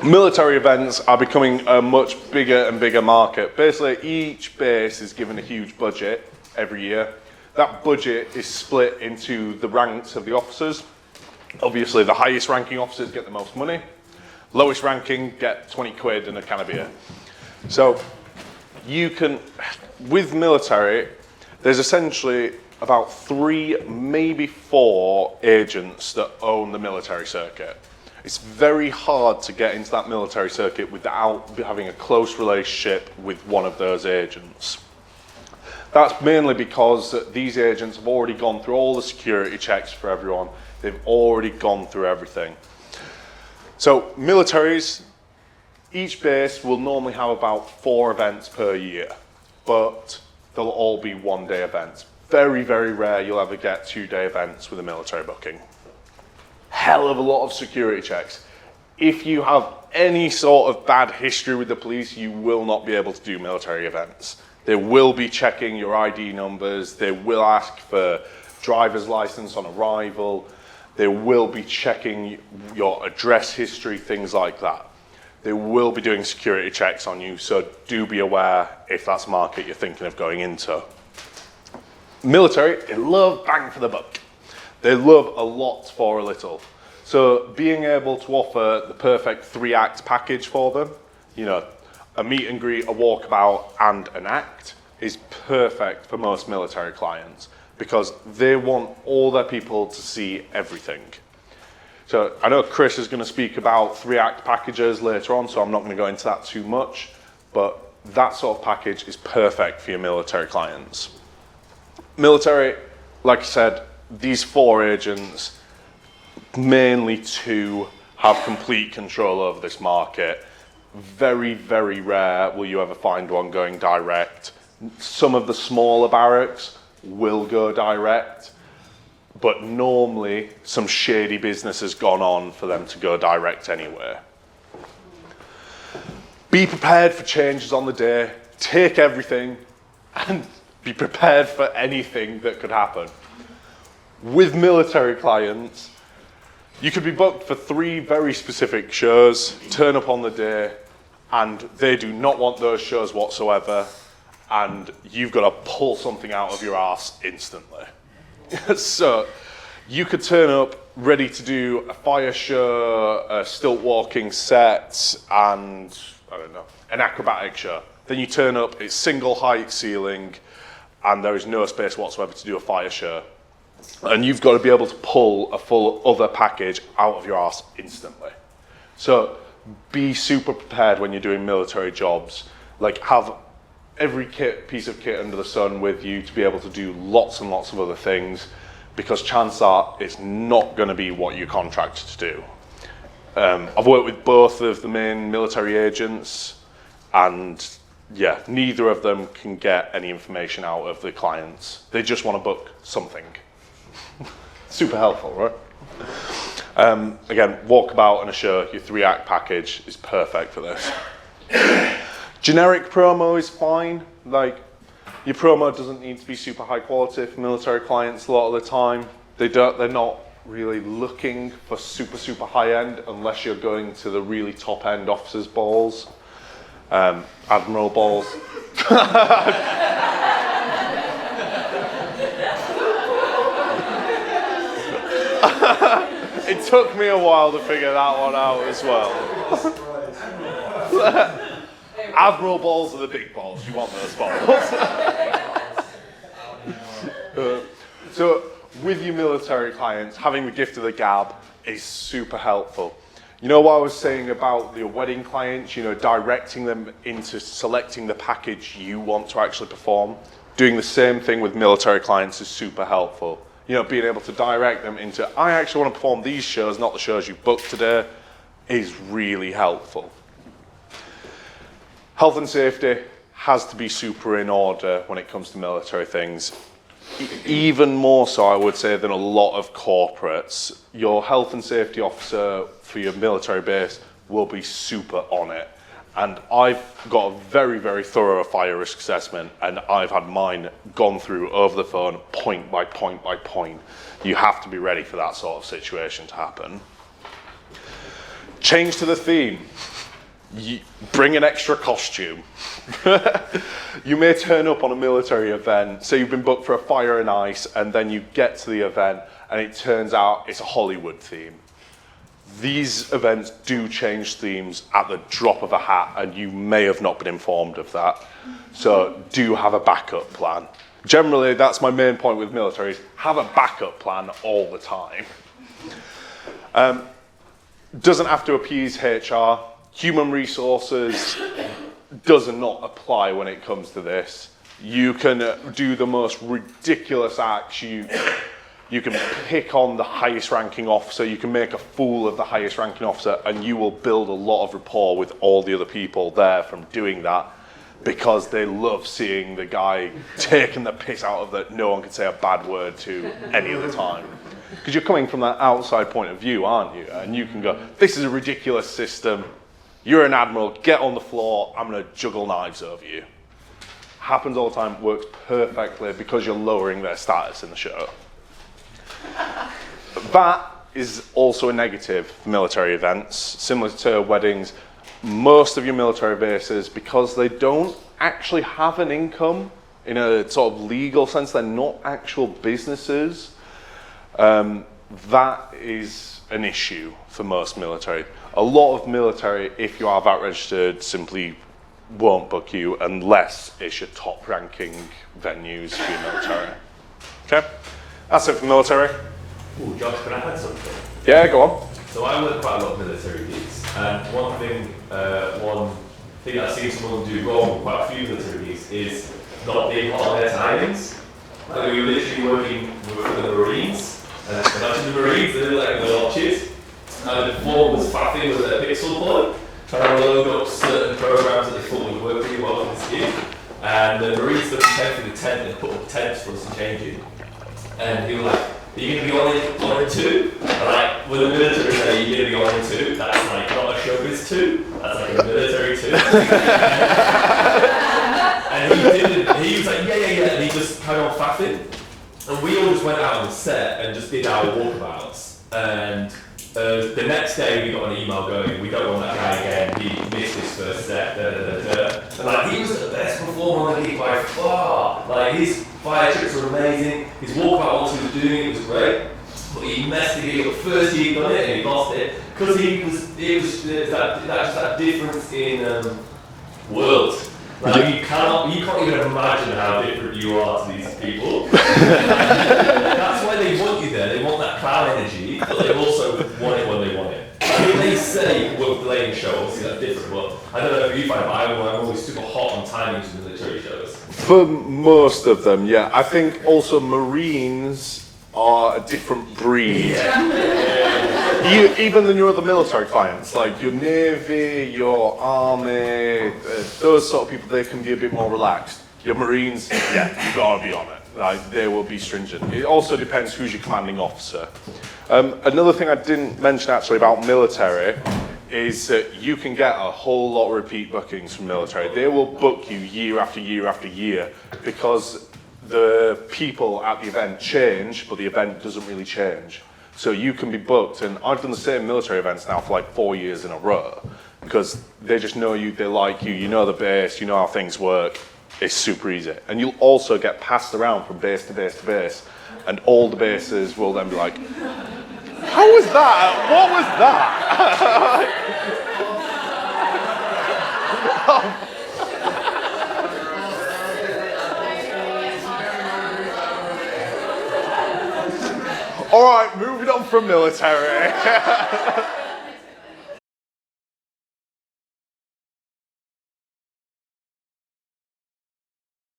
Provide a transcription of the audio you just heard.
Military events are becoming a much bigger and bigger market. Basically, each base is given a huge budget every year. That budget is split into the ranks of the officers. Obviously, the highest ranking officers get the most money. Lowest ranking get 20 quid and a can of beer. So you can, with military, there's essentially about 3, maybe 4 agents that own the military circuit. It's very hard to get into that military circuit without having a close relationship with one of those agents. That's mainly because these agents have already gone through all the security checks for everyone. They've already gone through everything. So militaries, each base will normally have about 4 events per year, but they'll all be one-day events. Very, very rare you'll ever get 2-day events with a military booking. Hell of a lot of security checks. If you have any sort of bad history with the police, you will not be able to do military events. They will be checking your ID numbers. They will ask for driver's license on arrival. They will be checking your address history, things like that. They will be doing security checks on you, so do be aware if that's a market you're thinking of going into. Military, they love bang for the buck. They love a lot for a little. So being able to offer the perfect 3-act package for them, you know, a meet and greet, a walkabout, and an act is perfect for most military clients because they want all their people to see everything. So I know Chris is going to speak about 3-act packages later on, so I'm not going to go into that too much, but that sort of package is perfect for your military clients. Military, like I said, these 4 agents, mainly 2, have complete control over this market. Very, very rare will you ever find one going direct. Some of the smaller barracks will go direct, but normally some shady business has gone on for them to go direct anywhere. Be prepared for changes on the day, take everything, and be prepared for anything that could happen. With military clients, you could be booked for 3 very specific shows, turn up on the day, and they do not want those shows whatsoever, and you've got to pull something out of your arse instantly. So you could turn up ready to do a fire show, a stilt walking set, and I don't know, an acrobatic show. Then you turn up, it's single height ceiling, and there is no space whatsoever to do a fire show. And you've got to be able to pull a full other package out of your arse instantly. So be super prepared when you're doing military jobs. Like, have every piece of kit under the sun with you to be able to do lots and lots of other things, because chances are it's not going to be what you're contracted to do. I've worked with both of the main military agents, and yeah, neither of them can get any information out of the clients. They just want to book something. Super helpful, right? Again, walkabout and a show, your 3-act package is perfect for this. Generic promo is fine. Like, your promo doesn't need to be super high quality for military clients a lot of the time. They're not really looking for super, super high end unless you're going to the really top end officers' balls, admiral balls. It took me a while to figure that one out as well. Admiral balls are the big balls. You want those balls. So with your military clients, having the gift of the gab is super helpful. You know what I was saying about the wedding clients, you know, directing them into selecting the package you want to actually perform? Doing the same thing with military clients is super helpful. You know, being able to direct them into, I actually want to perform these shows, not the shows you booked today, is really helpful. Health and safety has to be super in order when it comes to military things. Even more so, I would say, than a lot of corporates. Your health and safety officer for your military base will be super on it. And I've got a very, very thorough fire risk assessment, and I've had mine gone through over the phone, point by point by point. You have to be ready for that sort of situation to happen. Change to the theme. You bring an extra costume. You may turn up on a military event, say you've been booked for a fire and ice, and then you get to the event and it turns out it's a Hollywood theme. These events do change themes at the drop of a hat, and you may have not been informed of that. So do have a backup plan. Generally, that's my main point with militaries. Have a backup plan all the time. Doesn't have to appease HR. Human resources does not apply when it comes to this. You can do the most ridiculous acts. You can pick on the highest ranking officer, you can make a fool of the highest ranking officer, and you will build a lot of rapport with all the other people there from doing that, because they love seeing the guy taking the piss out of that no one can say a bad word to any other time. Because you're coming from that outside point of view, aren't you? And you can go, this is a ridiculous system, you're an admiral, get on the floor, I'm gonna juggle knives over you. Happens all the time, works perfectly because you're lowering their status in the show. That is also a negative for military events. Similar to weddings, most of your military bases, because they don't actually have an income in a sort of legal sense, they're not actual businesses, that is an issue for most military. A lot of military, if you are VAT registered, simply won't book you unless it's your top ranking venues for your military. Okay? That's it for military. Oh, Josh, can I add something? Yeah, go on. So I work quite a lot of military gigs, and one thing I've seen someone do wrong with quite a few military gigs is not being on their timings. Like we were literally working with the Marines, and imagine the Marines, they look like the archers, and the form was faffing with their pixel point, trying to load up certain programs that they thought would work really well for this gig. And the Marines took 10 for the tent and put up tents for us to change in. And he was like, are you going to be on in 2? And like, with a military say, you're going to be on in 2, that's like not a showbiz 2, that's like a military 2. And he didn't, he was like, yeah, and he just carried on faffing. And we all just went out on the set and just did our walkabouts. And the next day we got an email going, we don't want that guy again, he missed his first set, And like, he was the best performer on the gig by far. Like, his fire tricks were amazing, his walkabout once he was doing it was great, but he messed the gig up first he'd done it and he lost it, because it was that difference in world. Like, you can't even imagine how different you are to these people. That's why they want you there. They want that crowd energy, but they also want it when they want it. I mean, they say we're playing show, obviously that's different, but I don't know if you find, but I'm always super hot on timings in military shows. For most of them, yeah. I think also Marines are a different breed. Even than your other military clients, like your Navy, your Army, those sort of people, they can be a bit more relaxed. Your Marines, yeah, you gotta be on it. Like, they will be stringent. It also depends who's your commanding officer. Another thing I didn't mention actually about military is that you can get a whole lot of repeat bookings from military. They will book you year after year after year because the people at the event change, but the event doesn't really change. So you can be booked, and I've done the same military events now for like 4 years in a row because they just know you, they like you, you know the base, you know how things work. It's super easy. And you'll also get passed around from base to base to base, and all the bases will then be like, how was that? What was that? All right, moving on from military.